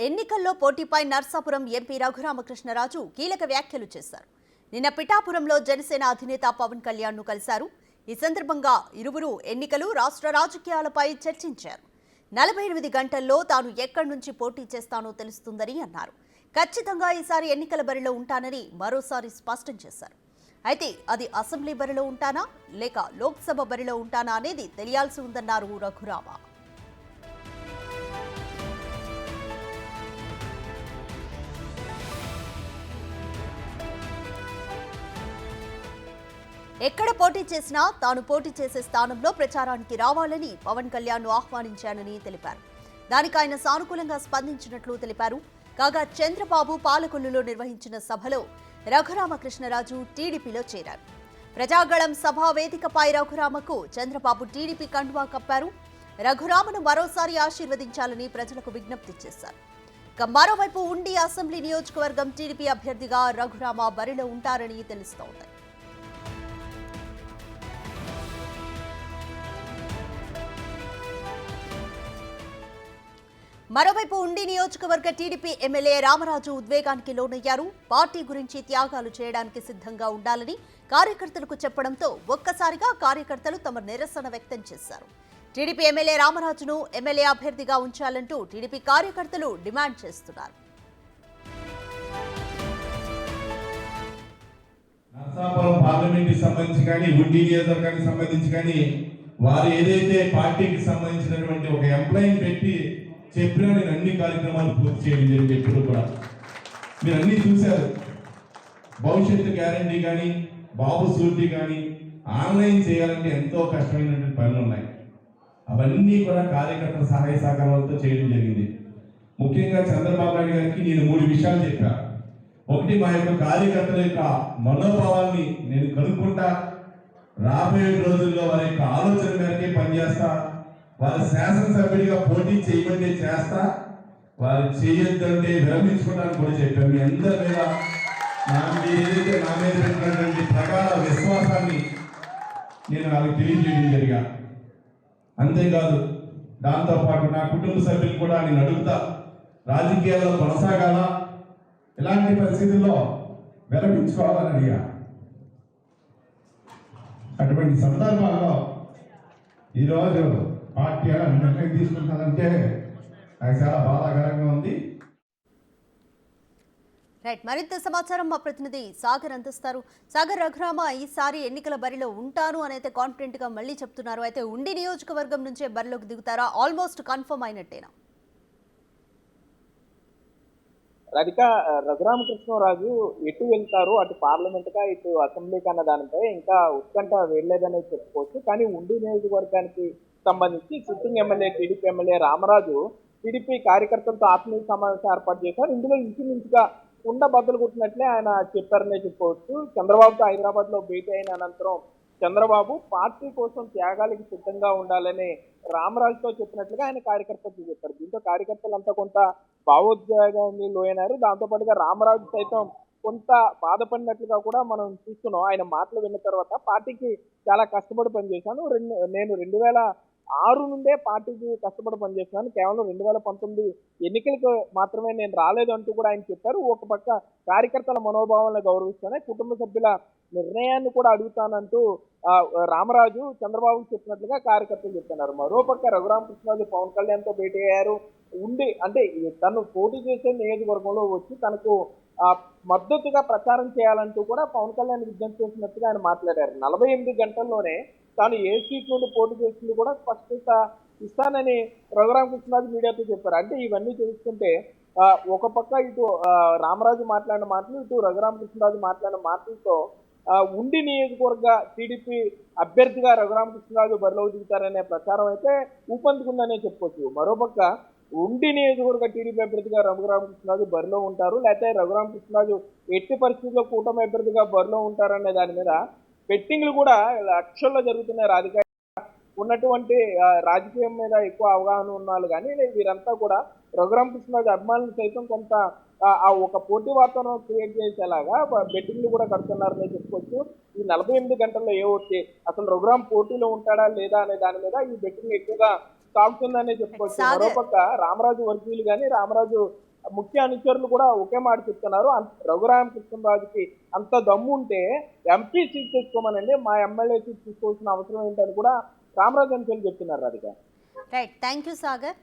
ఎన్నికల్లో పోటీపై నర్సాపురం ఎంపీ రఘురామకృష్ణరాజు కీలక వ్యాఖ్యలు చేశారు. నిన్న పిఠాపురంలో జనసేన అధినేత పవన్ కళ్యాణ్ ను కలిశారు. ఈ సందర్భంగా ఇరువురు ఎన్నికలు, రాష్ట్ర రాజకీయాలపై చర్చించారు. 48 గంటల్లో తాను ఎక్కడి నుంచి పోటీ చేస్తానో తెలుస్తుందని అన్నారు. ఖచ్చితంగా ఈసారి ఎన్నికల బరిలో ఉంటానని మరోసారి స్పష్టం చేశారు. అయితే అది అసెంబ్లీ బరిలో ఉంటానా లేక లోక్సభ బరిలో ఉంటానా అనేది తెలియాల్సి ఉందన్నారు రఘురామ. ఎక్కడ పోటీ చేసినా తాను పోటీ చేసే స్థానంలో ప్రచారానికి రావాలని పవన్ కళ్యాణ్ ను ఆహ్వానించానని తెలిపారు. దానికి ఆయన సానుకూలంగా స్పందించినట్లు తెలిపారు. కాగా చంద్రబాబు పాలకొల్లులో నిర్వహించిన సభలో రఘురామకృష్ణరాజు టీడీపీలో చేరారు. ప్రజాగళం సభా వేదికపై రఘురామకు చంద్రబాబు టీడీపీ కండువా కప్పారు. రఘురామను మరోసారి ఆశీర్వదించాలని ప్రజలకు విజ్ఞప్తి చేశారు. మరోవైపు ఉండి అసెంబ్లీ నియోజకవర్గం టీడీపీ అభ్యర్థిగా రఘురామ బరిలో ఉంటారని తెలుస్తోంది. మరోవైపు ఉండి నియోజకవర్గ టీడీపీ ఎమ్మెల్యే రామరాజు ఉద్వేగానికి లోనయ్యారు. పార్టీ గురించి త్యాగాలు చేయడానికి సిద్ధంగా ఉండాలని కార్యకర్తలకు చెప్పడంతో ఒక్కసారిగా కార్యకర్తలు తమ నిరసన వ్యక్తం చేశారు. టీడీపీ ఎమ్మెల్యే రామరాజును ఎమ్మెల్యే అభ్యర్థిగా ఉంచాలంటూ టీడీపీ కార్యకర్తలు డిమాండ్ చేస్తున్నారు. నర్సాపురం పార్లమెంట్ సంబంధించి కానీ ఉండి నియోజకవర్గానికి సంబంధించి కానీ వారు ఏదైతే పార్టీకి సంబంధించినటువంటి ఒక ఎంప్లాయీని పెట్టి చెప్పినా నేను అన్ని కార్యక్రమాలు పూర్తి చేయడం జరిగింది. ఎప్పుడు కూడా మీరు అన్ని చూశారు. భవిష్యత్తు గ్యారంటీ కానీ బాబు సూటి కానీ ఆన్లైన్ చేయాలంటే ఎంతో కష్టమైనటువంటి పనులు ఉన్నాయి. అవన్నీ కూడా కార్యకర్తల సహాయ సహకారాలతో చేయడం జరిగింది. ముఖ్యంగా చంద్రబాబు నాయుడు గారికి నేను 3 విషయాలు చెప్పా. ఒకటి, మా యొక్క కార్యకర్తల యొక్క మనోభావాన్ని నేను కనుక్కుంటా, రాబోయే రోజుల్లో వారి యొక్క ఆలోచన మేరకే పనిచేస్తా, వారి శాసనసభ్యుడిగా పోటీ చేయమంటే చేస్తా, వారు చేయొద్దంటే విరమించుకోవడానికి కూడా చెప్పాను. మీ అందరి మీద ఏదైతే నా మీద పెట్టినటువంటి ప్రగాఢ విశ్వాసాన్ని నేను వాళ్ళకి తెలియజేయడం జరిగా. అంతేకాదు, దాంతోపాటు నా కుటుంబ సభ్యులు కూడా నేను అడుగుతా, రాజకీయాల్లో కొనసాగాల, ఇలాంటి పరిస్థితుల్లో విరమించుకోవాలని అడిగా. అటువంటి సందర్భాల్లో ఈరోజు పార్టీ నిర్ణయం తీసుకుంటుందంటే నాకు చాలా బాధాకరంగా ఉంది. రైట్, మరింత సమాచారం మా ప్రతినిధి సాగర్ అందిస్తారు. సాగర్, రఘురామ ఈసారి ఎన్నికల బరిలో ఉంటాను అని అయితే కాన్ఫిడెంట్ గా మళ్ళీ చెప్తున్నారు. అయితే ఉండి నియోజకవర్గం నుంచే బరిలోకి దిగుతారా? ఆల్మోస్ట్ కన్ఫర్మ్ అయినట్టేనా? రాధిక, రఘురామకృష్ణరాజు ఎటు వెళ్తారు, అటు పార్లమెంట్గా ఇటు అసెంబ్లీకి అన్న దానిపై ఇంకా ఉత్కంఠ వెళ్ళలేదనే చెప్పుకోవచ్చు. కానీ ఉండి నియోజకవర్గానికి సంబంధించి sitting MLA TDP MLA Ramaraju TDP కార్యకర్తలతో ఆత్మీయ సమావేశం ఏర్పాటు చేశారు. ఇందులో ఇంచుమించుగా కుండ బద్దలు కొట్టినట్లే ఆయన చెప్పారనే చెప్పుకోవచ్చు. చంద్రబాబుతో హైదరాబాద్లో భేటీ అయిన అనంతరం చంద్రబాబు పార్టీ కోసం త్యాగాలకి సిద్ధంగా ఉండాలని రామరాజుతో చెప్పినట్లుగా ఆయన కార్యకర్తలకు చెప్పారు. దీంతో కార్యకర్తలంతా కొంత భావోద్వేగాన్ని లోయనారు. దాంతోపాటుగా రామరాజు సైతం కొంత బాధపడినట్లుగా కూడా మనం చూస్తున్నాం. ఆయన మాటలు విన్న తర్వాత పార్టీకి చాలా కష్టపడి పనిచేశాను, నేను 2006 నుండే పార్టీకి కష్టపడి పనిచేస్తున్నాను, కేవలం 2019 ఎన్నికలకు మాత్రమే నేను రాలేదు అంటూ కూడా ఆయన చెప్పారు. ఒక పక్క కార్యకర్తల మనోభావాలను గౌరవిస్తానే కుటుంబ సభ్యుల నిర్ణయాన్ని కూడా అడుగుతానంటూ రామరాజు చంద్రబాబు చెప్పినట్లుగా కార్యకర్తలు చెప్తున్నారు. మరోపక్క రఘురామకృష్ణరాజు పవన్ కళ్యాణ్తో భేటీ అయ్యారు. ఉండి అంటే తను పోటీ చేసే నియోజకవర్గంలో వచ్చి తనకు మద్దతుగా ప్రచారం చేయాలంటూ కూడా పవన్ కళ్యాణ్ విజ్ఞప్తి చేసినట్టుగా ఆయన మాట్లాడారు. 48 గంటల్లోనే తాను ఏ సీట్ నుండి పోటీ చేస్తుంది కూడా స్పష్టత ఇస్తానని రఘురామకృష్ణరాజు మీడియాతో చెప్పారు. అంటే ఇవన్నీ తెలుసుకుంటే ఒక పక్క ఇటు రామరాజు మాట్లాడిన మాటలు, ఇటు రఘురామకృష్ణరాజు మాట్లాడిన మాటలతో ఉండి నియోజకవర్గ టీడీపీ అభ్యర్థిగా రఘురామకృష్ణరాజు బరిలో దిగుతారనే ప్రచారం అయితే ఊపందుకుందనే చెప్పుకోవచ్చు. మరోపక్క ఉండి నియోజకవర్గ టీడీపీ అభ్యర్థిగా రఘురామకృష్ణరాజు బరిలో ఉంటారు, లేకపోతే రఘురామకృష్ణరాజు ఎట్టి పరిస్థితుల్లో కూటమి అభ్యర్థిగా బరిలో ఉంటారనే దాని మీద బెట్టింగ్లు కూడా లక్షల్లో జరుగుతున్నాయి. రాధిక ఉన్నటువంటి రాజకీయం మీద ఎక్కువ అవగాహన ఉన్నారు కానీ వీరంతా కూడా రఘురామకృష్ణరాజు అభిమానులు సైతం కొంత ఒక పోటీ వాతావరణం క్రియేట్ చేసేలాగా బెట్టింగ్లు కూడా కడుతున్నారని చెప్పుకోవచ్చు. ఈ 48 గంటల్లో అసలు రఘురామ్ పోటీలో ఉంటాడా లేదా అనే దాని మీద ఈ బెట్టింగ్ ఎక్కువగా సాగుతుందనే చెప్పుకోవచ్చు. మరోపక్క రామరాజు వర్గీయులు కానీ రామరాజు ముఖ్య అనుచరులు కూడా ఒకే మాట చెప్తున్నారు. రఘురామకృష్ణరాజుకి అంత దమ్ము ఉంటే ఎంపీ సీట్ తెచ్చుకోమనండి, మా ఎమ్మెల్యే సీట్ తీసుకోవాల్సిన అవసరం ఏంటని కూడా రామరాజు అంచెలు చెప్తున్నారు. Radhika. Right, thank you Sagar.